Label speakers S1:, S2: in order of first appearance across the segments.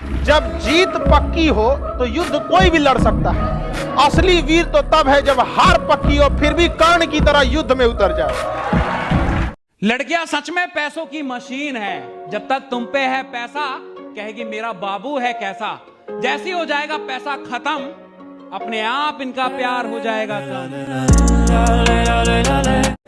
S1: जब जीत पक्की हो तो युद्ध कोई भी लड़ सकता है। असली वीर तो तब है जब हार पक्की हो फिर भी कर्ण की तरह युद्ध में उतर जाए।
S2: लड़कियां सच में पैसों की मशीन है। जब तक तुम पे है पैसा कहेगी मेरा बाबू है कैसा। जैसे हो जाएगा पैसा खत्म अपने आप इनका प्यार हो जाएगा कम।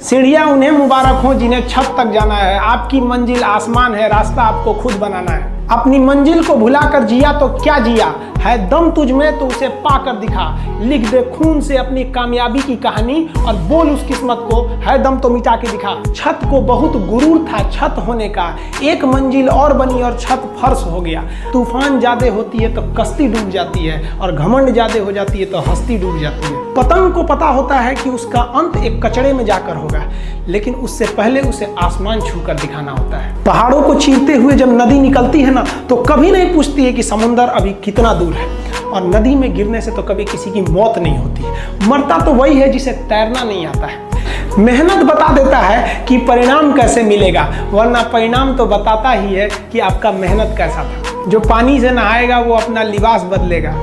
S3: सीढ़ियां उन्हें मुबारक हो जिन्हें छत तक जाना है। आपकी मंजिल आसमान है, रास्ता आपको खुद बनाना है। अपनी मंजिल को भुलाकर जिया तो क्या जिया है, दम तुझ में तो उसे पाकर दिखा। लिख दे खून से अपनी कामयाबी की कहानी और बोल उस किस्मत को है दम तो मिटा के दिखा। छत को बहुत गुरूर था छत होने का, एक मंजिल और बनी और छत फर्श हो गया। तूफान ज्यादा होती है तो कश्ती डूब जाती है और घमंड ज्यादा हो जाती है तो हस्ती डूब जाती है। पतंग को पता होता है कि उसका अंत एक कचड़े में जाकर होगा, लेकिन उससे पहले उसे आसमान छूकर दिखाना होता है। पहाड़ों को चीरते हुए जब नदी निकलती है ना तो कभी नहीं पूछती है कि समुंदर अभी कितना दूर है, और नदी में गिरने से तो कभी किसी की मौत नहीं होती। मरता तो वही है जिसे तैरना नहीं आता है। मेहनत बता देता है कि परिणाम कैसे मिलेगा, वरना परिणाम तो बताता ही है कि आपका मेहनत कैसा था। जो पानी से नहाएगा वो अपना लिबास बदलेगा,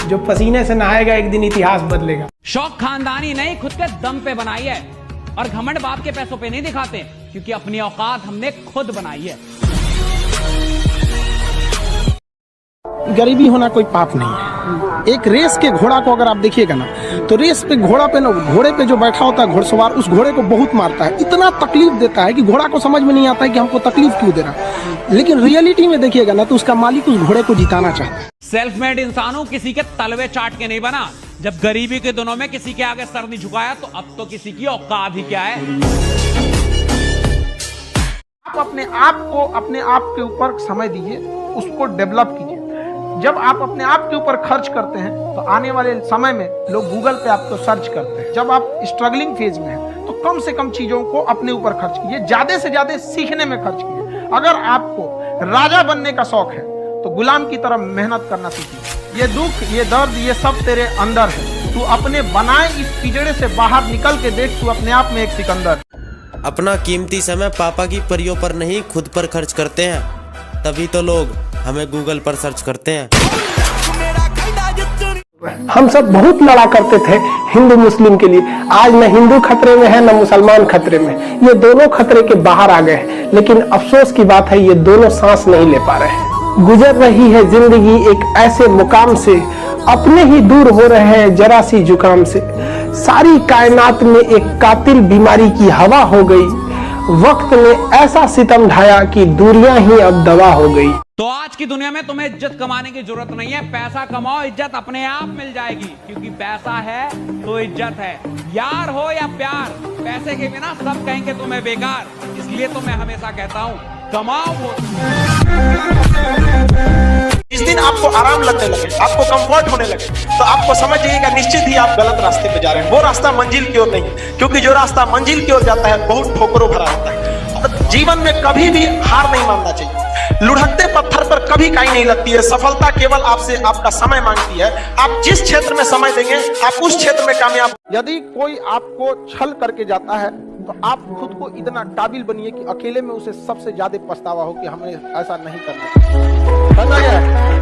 S3: जो पसीने से नहाएगा एक दिन इतिहास बदलेगा।
S2: शौक खानदानी नहीं खुद के दम पे बनाई है, और घमंड बाप के पैसों पे नहीं दिखाते क्योंकि अपनी औकात हमने खुद बनाई है।
S1: गरीबी होना कोई पाप नहीं है। एक रेस के घोड़ा को अगर आप देखिएगा ना तो रेस पे घोड़ा पे ना, घोड़े पे जो बैठा होता है घुड़सवार उस घोड़े को बहुत मारता है, इतना तकलीफ देता है कि घोड़ा को समझ में नहीं आता है कि हमको तकलीफ क्यों दे रहा है। लेकिन रियलिटी में देखिएगा ना तो उसका मालिक उस घोड़े को जिताना चाहता है।
S2: सेल्फ मेड इंसानों किसी के तलवे चाट के नहीं बना। जब गरीबी के दिनों में किसी के आगे सर नहीं झुकाया तो अब तो किसी की औकात ही क्या है।
S1: आप अपने आप के ऊपर समय दीजिए, उसको डेवलप कीजिए। जब आप अपने आप के ऊपर खर्च करते हैं तो आने वाले समय में लोग गूगल पे आपको सर्च करते हैं। जब आप स्ट्रगलिंग फेज में हैं तो कम से कम चीजों को अपने ऊपर खर्च कीजिए, ज्यादा से ज्यादा सीखने में खर्च कीजिए। अगर आपको राजा बनने का शौक है तो गुलाम की तरह मेहनत करना सीखिए। ये दुख, ये दर्द, ये सब तेरे अंदर है। तू अपने बनाए इस पिंजड़े से बाहर निकल के देख, तू अपने आप में एक सिकंदर।
S4: अपना कीमती समय पापा की परियों पर नहीं खुद पर खर्च करते हैं, तभी तो लोग हमें गूगल पर सर्च करते हैं।
S3: हम सब बहुत लड़ा करते थे हिंदू मुस्लिम के लिए। आज न हिंदू खतरे में है न मुसलमान खतरे में, ये दोनों खतरे के बाहर आ गए। लेकिन अफसोस की बात है ये दोनों सांस नहीं ले पा रहे। गुजर रही है जिंदगी एक ऐसे मुकाम से, अपने ही दूर हो रहे हैं जरा सी जुकाम से। सारी कायनात में एक कातिल बीमारी की हवा हो गई, वक्त ने ऐसा सितम ढाया कि दूरियां ही अब दवा हो गई।
S2: तो आज की दुनिया में तुम्हें इज्जत कमाने की जरूरत नहीं है। पैसा कमाओ, इज्जत अपने आप मिल जाएगी, क्योंकि पैसा है तो इज्जत है। यार हो या प्यार, पैसे के बिना सब कहेंगे तुम्हें बेकार। इसलिए तो मैं हमेशा कहता हूँ कमाओ वो।
S1: इस दिन आपको आराम लगने लगे, आपको कंफर्ट होने लगे तो आपको समझ जाइएगा निश्चित ही आप गलत रास्ते पे जा रहे हैं। वो रास्ता मंजिल की ओर नहीं, क्योंकि जो रास्ता मंजिल की ओर जाता है बहुत ठोकरों भरा होता है। और जीवन में कभी भी हार नहीं मानना चाहिए। लुढ़कते पत्थर पर कभी काई नहीं लगती है। सफलता केवल आपसे आपका समय मांगती है। आप जिस क्षेत्र में समय देंगे आप उस क्षेत्र में कामयाब। यदि कोई आपको छल करके जाता है तो आप खुद को इतना काबिल बनिए कि अकेले में उसे सबसे ज्यादा पछतावा हो कि हमें ऐसा नहीं करना चाहिए।